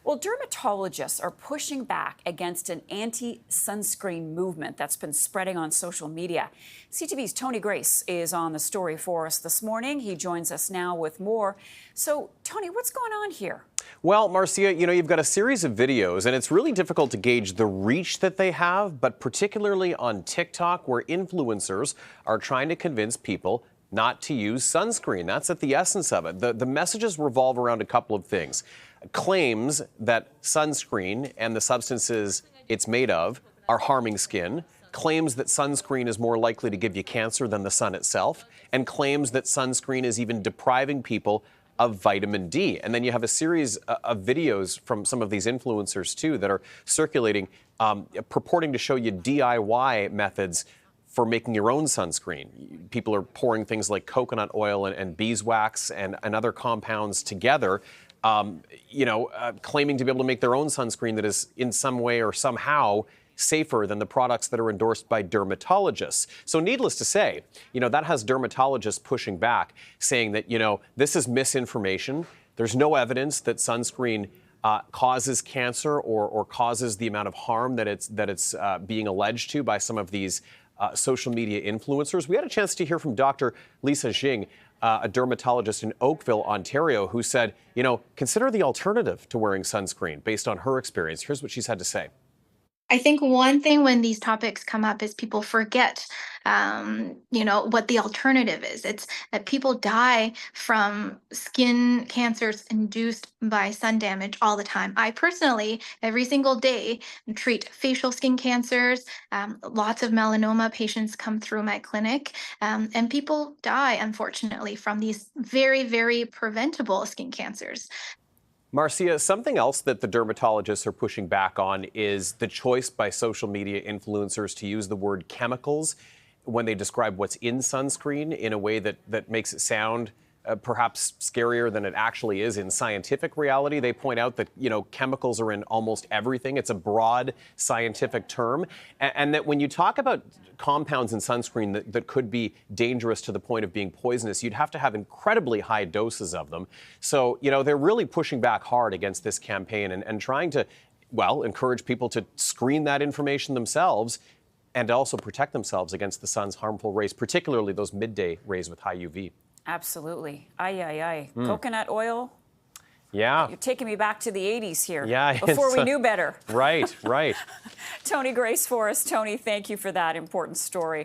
Well, dermatologists are pushing back against an anti-sunscreen movement that's been spreading on social media. CTV's Tony Grace is on the story for us this morning. He joins us now with more. So, Tony, what's going on here? Well, Marcia, you've got a series of videos, and it's really difficult to gauge the reach that they have, but particularly on TikTok, where influencers are trying to convince people not to use sunscreen. That's at the essence of it. The messages revolve around a couple of things. Claims that sunscreen and the substances it's made of are harming skin, claims that sunscreen is more likely to give you cancer than the sun itself, and claims that sunscreen is even depriving people of vitamin D. And then you have a series of videos from some of these influencers, too, that are circulating, purporting to show you DIY methods for making your own sunscreen. People are pouring things like coconut oil and beeswax and other compounds together, claiming to be able to make their own sunscreen that is in some way or somehow safer than the products that are endorsed by dermatologists. So needless to say, that has dermatologists pushing back, saying that, this is misinformation. There's no evidence that sunscreen causes cancer or causes the amount of harm that it's being alleged to by some of these social media influencers. We had a chance to hear from Dr. Lisa Jing, a dermatologist in Oakville, Ontario, who said, consider the alternative to wearing sunscreen based on her experience. Here's what she's had to say. I think one thing when these topics come up is people forget, what the alternative is. It's that people die from skin cancers induced by sun damage all the time. I personally, every single day, treat facial skin cancers. Lots of melanoma patients come through my clinic, and people die, unfortunately, from these very, very preventable skin cancers. Marcia, something else that the dermatologists are pushing back on is the choice by social media influencers to use the word chemicals when they describe what's in sunscreen in a way that makes it sound perhaps scarier than it actually is in scientific reality. They point out that, chemicals are in almost everything. It's a broad scientific term. And that when you talk about compounds in sunscreen that could be dangerous to the point of being poisonous, you'd have to have incredibly high doses of them. So, they're really pushing back hard against this campaign and trying to, encourage people to screen that information themselves and also protect themselves against the sun's harmful rays, particularly those midday rays with high UV. Absolutely. Aye. Coconut oil? Yeah. You're taking me back to the 80s here. Yeah. Before we knew better. Right. Tony Grace for us. Tony, thank you for that important story.